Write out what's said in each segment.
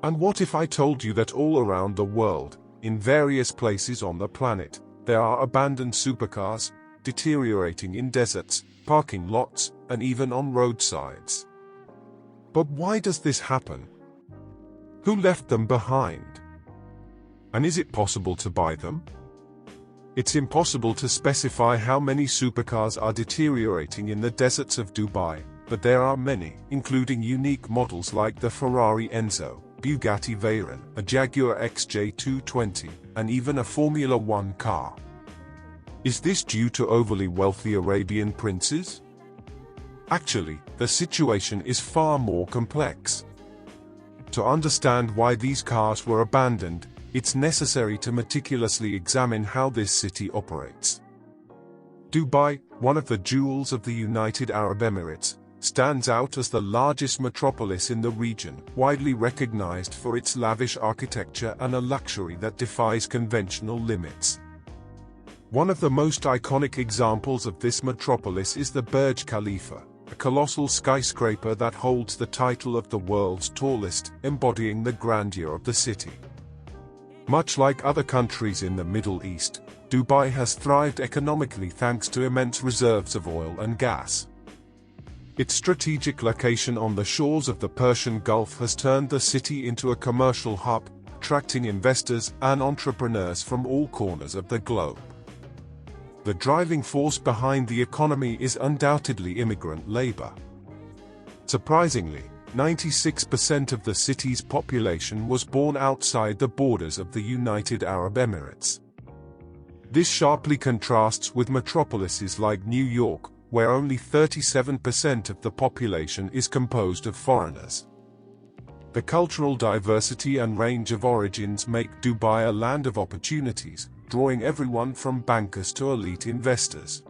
And what if I told you that all around the world, in various places on the planet, there are abandoned supercars, deteriorating in deserts, parking lots, and even on roadsides? But why does this happen? Who left them behind? And is it possible to buy them? It's impossible to specify how many supercars are deteriorating in the deserts of Dubai, but there are many, including unique models like the Ferrari Enzo, Bugatti Veyron, a Jaguar XJ220, and even a Formula One car. Is this due to overly wealthy Arabian princes? Actually, the situation is far more complex. To understand why these cars were abandoned, it's necessary to meticulously examine how this city operates. Dubai, one of the jewels of the United Arab Emirates, stands out as the largest metropolis in the region, widely recognized for its lavish architecture and a luxury that defies conventional limits. One of the most iconic examples of this metropolis is the Burj Khalifa, a colossal skyscraper that holds the title of the world's tallest, embodying the grandeur of the city. Much like other countries in the Middle East, Dubai has thrived economically thanks to immense reserves of oil and gas. Its strategic location on the shores of the Persian Gulf has turned the city into a commercial hub, attracting investors and entrepreneurs from all corners of the globe. The driving force behind the economy is undoubtedly immigrant labor. Surprisingly, 96% of the city's population was born outside the borders of the United Arab Emirates. This sharply contrasts with metropolises like New York, where only 37% of the population is composed of foreigners. The cultural diversity and range of origins make Dubai a land of opportunities, drawing everyone from bankers to elite investors.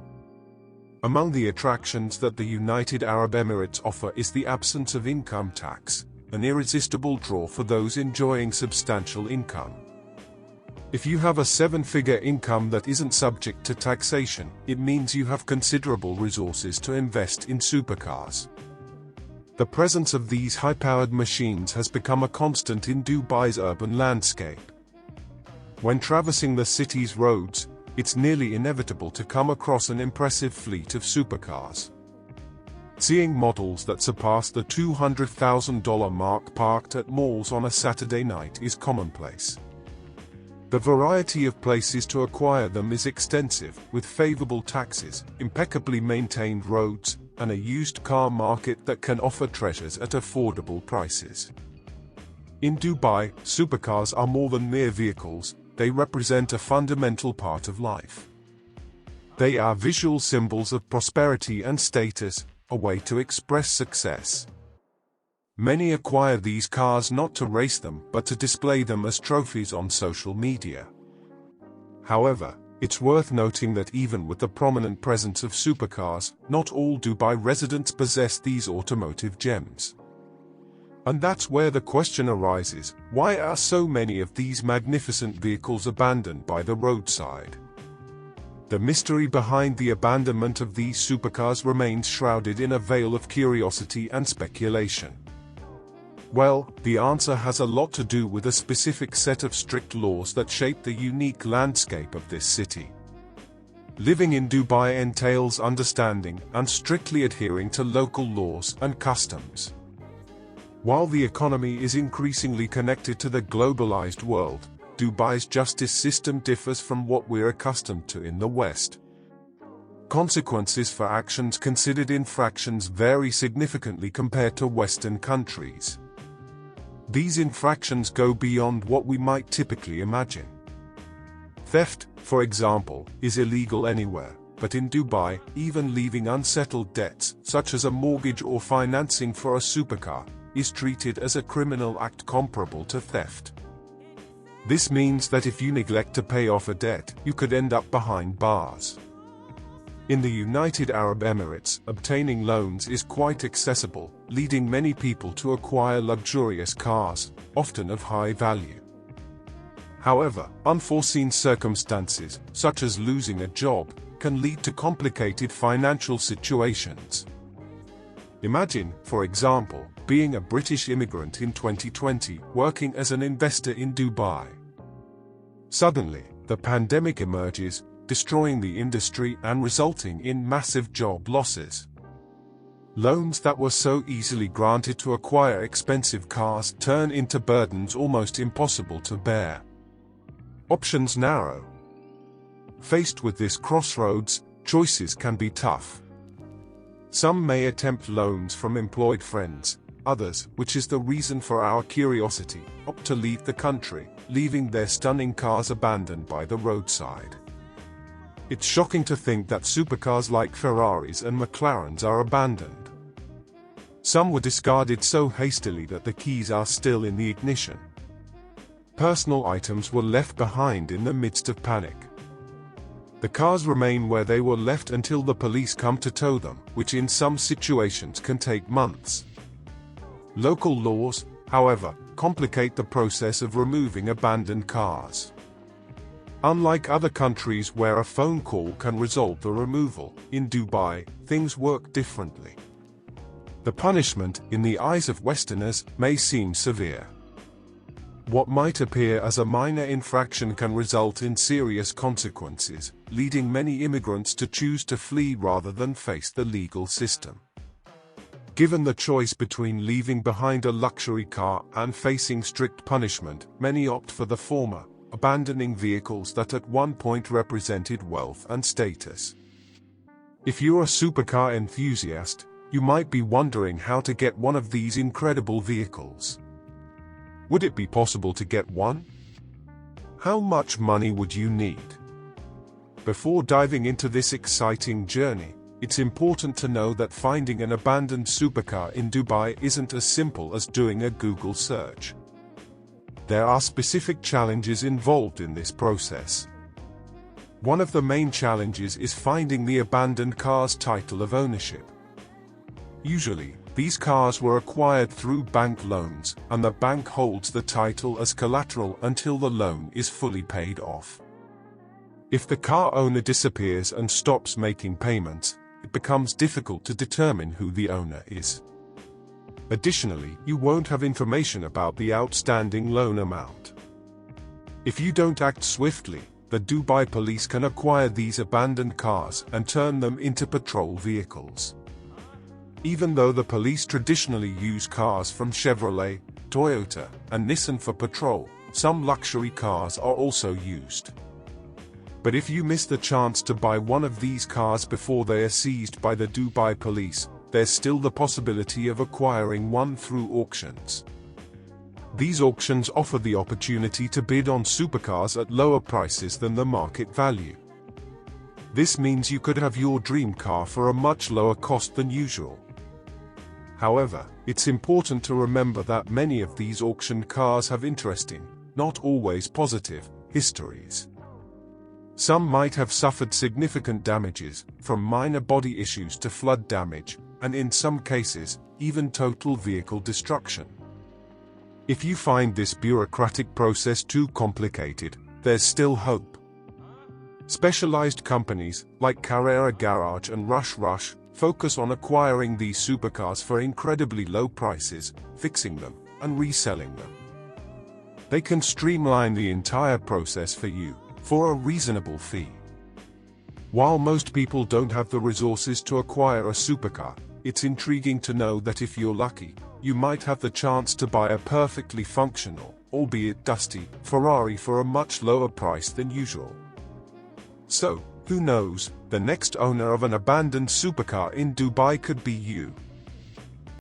Among the attractions that the United Arab Emirates offer is the absence of income tax, an irresistible draw for those enjoying substantial income. If you have a seven-figure income that isn't subject to taxation, it means you have considerable resources to invest in supercars. The presence of these high-powered machines has become a constant in Dubai's urban landscape. When traversing the city's roads, it's nearly inevitable to come across an impressive fleet of supercars. Seeing models that surpass the $200,000 mark parked at malls on a Saturday night is commonplace. The variety of places to acquire them is extensive, with favorable taxes, impeccably maintained roads, and a used car market that can offer treasures at affordable prices. In Dubai, supercars are more than mere vehicles, they represent a fundamental part of life. They are visual symbols of prosperity and status, a way to express success. Many acquire these cars not to race them but to display them as trophies on social media. However, it's worth noting that even with the prominent presence of supercars, not all Dubai residents possess these automotive gems. And that's where the question arises, why are so many of these magnificent vehicles abandoned by the roadside? The mystery behind the abandonment of these supercars remains shrouded in a veil of curiosity and speculation. Well, the answer has a lot to do with a specific set of strict laws that shape the unique landscape of this city. Living in Dubai entails understanding and strictly adhering to local laws and customs. While the economy is increasingly connected to the globalized world, Dubai's justice system differs from what we're accustomed to in the West. Consequences for actions considered infractions vary significantly compared to Western countries. These infractions go beyond what we might typically imagine. Theft, for example, is illegal anywhere, but in Dubai, even leaving unsettled debts, such as a mortgage or financing for a supercar, is treated as a criminal act comparable to theft. This means that if you neglect to pay off a debt, you could end up behind bars. In the United Arab Emirates, obtaining loans is quite accessible, leading many people to acquire luxurious cars, often of high value. However, unforeseen circumstances, such as losing a job, can lead to complicated financial situations. Imagine, for example, being a British immigrant in 2020, working as an investor in Dubai. Suddenly, the pandemic emerges, destroying the industry and resulting in massive job losses. Loans that were so easily granted to acquire expensive cars turn into burdens almost impossible to bear. Options narrow. Faced with this crossroads, choices can be tough. Some may attempt loans from employed friends, others, which is the reason for our curiosity, opt to leave the country, leaving their stunning cars abandoned by the roadside. It's shocking to think that supercars like Ferraris and McLarens are abandoned. Some were discarded so hastily that the keys are still in the ignition. Personal items were left behind in the midst of panic. The cars remain where they were left until the police come to tow them, which in some situations can take months. Local laws, however, complicate the process of removing abandoned cars. Unlike other countries where a phone call can resolve the removal, in Dubai, things work differently. The punishment, in the eyes of Westerners, may seem severe. What might appear as a minor infraction can result in serious consequences, leading many immigrants to choose to flee rather than face the legal system. Given the choice between leaving behind a luxury car and facing strict punishment, many opt for the former, abandoning vehicles that at one point represented wealth and status. If you're a supercar enthusiast, you might be wondering how to get one of these incredible vehicles. Would it be possible to get one? How much money would you need? Before diving into this exciting journey, it's important to know that finding an abandoned supercar in Dubai isn't as simple as doing a Google search. There are specific challenges involved in this process. One of the main challenges is finding the abandoned car's title of ownership. Usually, these cars were acquired through bank loans, and the bank holds the title as collateral until the loan is fully paid off. If the car owner disappears and stops making payments, it becomes difficult to determine who the owner is. Additionally, you won't have information about the outstanding loan amount. If you don't act swiftly, the Dubai police can acquire these abandoned cars and turn them into patrol vehicles. Even though the police traditionally use cars from Chevrolet, Toyota, and Nissan for patrol, some luxury cars are also used. But if you miss the chance to buy one of these cars before they are seized by the Dubai police, there's still the possibility of acquiring one through auctions. These auctions offer the opportunity to bid on supercars at lower prices than the market value. This means you could have your dream car for a much lower cost than usual. However, it's important to remember that many of these auctioned cars have interesting, not always positive, histories. Some might have suffered significant damages, from minor body issues to flood damage, and in some cases, even total vehicle destruction. If you find this bureaucratic process too complicated, there's still hope. Specialized companies, like Carrera Garage and Rush, focus on acquiring these supercars for incredibly low prices, fixing them, and reselling them. They can streamline the entire process for you, for a reasonable fee. While most people don't have the resources to acquire a supercar, it's intriguing to know that if you're lucky, you might have the chance to buy a perfectly functional, albeit dusty, Ferrari for a much lower price than usual. So, who knows, the next owner of an abandoned supercar in Dubai could be you.